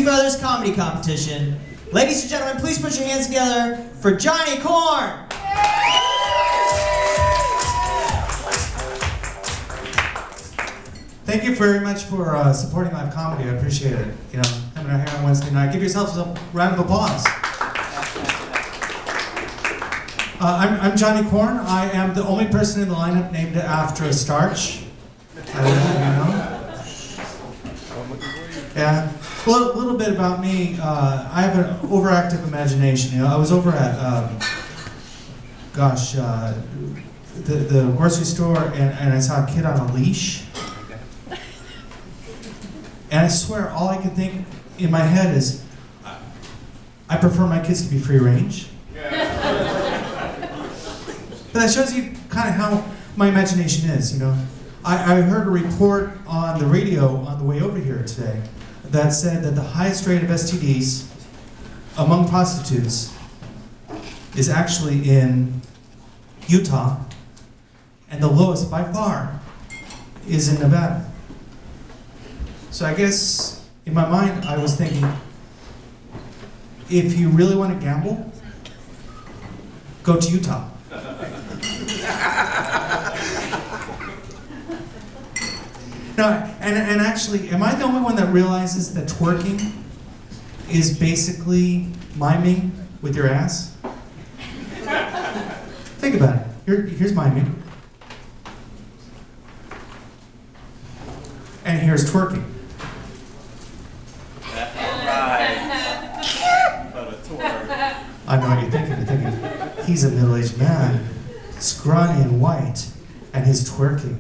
Brothers Comedy Competition. Ladies and gentlemen, please put your hands together for Johnny Corn. Thank you very much for supporting live comedy. I appreciate it. You know, coming out here on Wednesday night. Give yourselves a round of applause. I'm Johnny Corn. I am the only person in the lineup named after a starch. You know? Yeah. A little bit about me. I have an overactive imagination. You know, I was over at, the grocery store, and I saw a kid on a leash. And I swear, all I could think in my head is, I prefer my kids to be free range. But that shows you kind of how my imagination is, you know. I heard a report on the radio on the way over here today that said that the highest rate of STDs among prostitutes is actually in Utah, and the lowest by far is in Nevada. So I guess in my mind I was thinking, if you really want to gamble, go to Utah. No, and actually, am I the only one that realizes that twerking is basically miming with your ass? Think about it. Here's miming. And here's twerking. I know what you're thinking. You're thinking, he's a middle-aged man, scrawny and white, and he's twerking.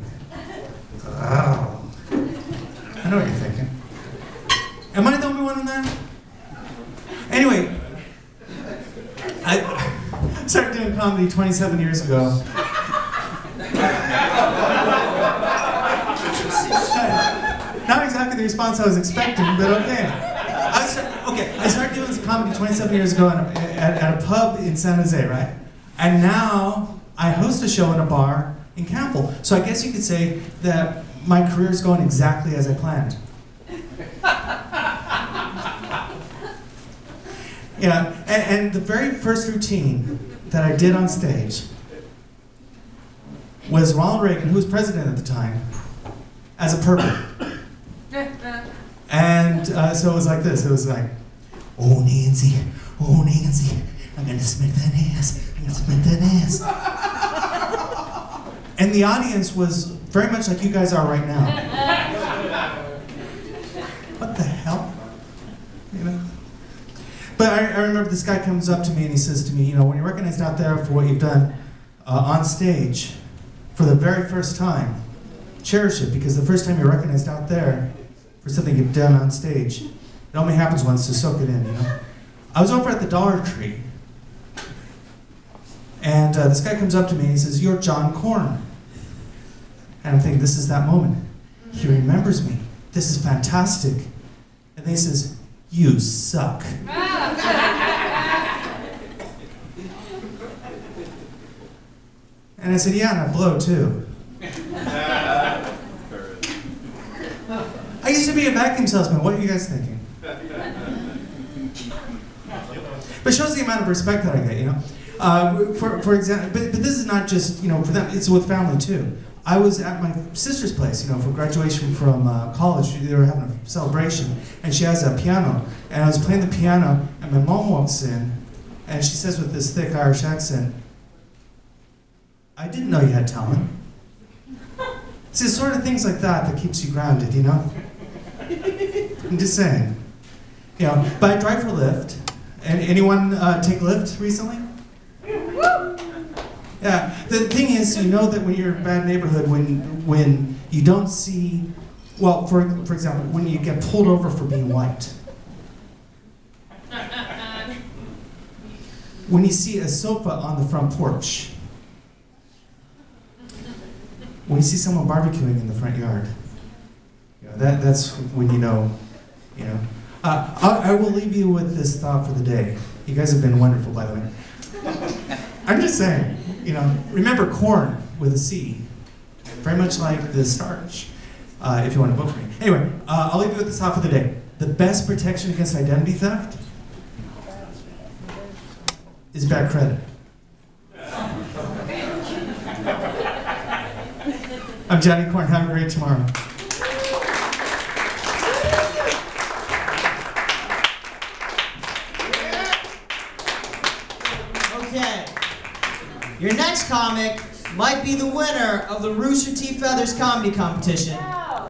Oh. I know what you're thinking. Am I the only one in that? Anyway, I started doing comedy 27 years ago. Not exactly the response I was expecting, but okay. I started doing this comedy 27 years ago at a pub in San Jose, right? And now I host a show in a bar in Campbell. So I guess you could say that my career is going exactly as I planned. Yeah, and the very first routine that I did on stage was Ronald Reagan, who was president at the time, as a pervert. And so it was like this. It was like, oh Nancy, I'm gonna smack that ass, I'm gonna smack that ass. And the audience was very much like you guys are right now. What the hell? You know? But I remember this guy comes up to me and he says to me, you know, when you're recognized out there for what you've done on stage for the very first time, cherish it, because the first time you're recognized out there for something you've done on stage, it only happens once, so soak it in, you know? I was over at the Dollar Tree, and this guy comes up to me and he says, you're John Corn. And I'm thinking, this is that moment. He remembers me. This is fantastic. And then he says, you suck. And I said, yeah, and I blow too. I used to be a vacuum salesman. What are you guys thinking? But it shows the amount of respect that I get, you know? For example, but this is not just, you know, for them, it's with family too. I was at my sister's place, you know, for graduation from college. They were having a celebration, and she has a piano. And I was playing the piano, and my mom walks in, and she says with this thick Irish accent, I didn't know you had talent. It's the sort of things like that that keeps you grounded, you know? I'm just saying. You know, but I drive for Lyft. And anyone take Lyft recently? Yeah, the thing is, you know that when you're in a bad neighborhood, when you don't see, well, for example, when you get pulled over for being white. When you see a sofa on the front porch. When you see someone barbecuing in the front yard. You know, that's when you know, you know. I will leave you with this thought for the day. You guys have been wonderful, by the way. I'm just saying, you know, remember corn with a C. Very much like the starch, if you want to vote for me. Anyway, I'll leave you with this thought for the day. the best protection against identity theft is bad credit. I'm Johnny Corn. Have a great tomorrow. Okay. Your next comic might be the winner of the Rooster T. Feathers comedy competition.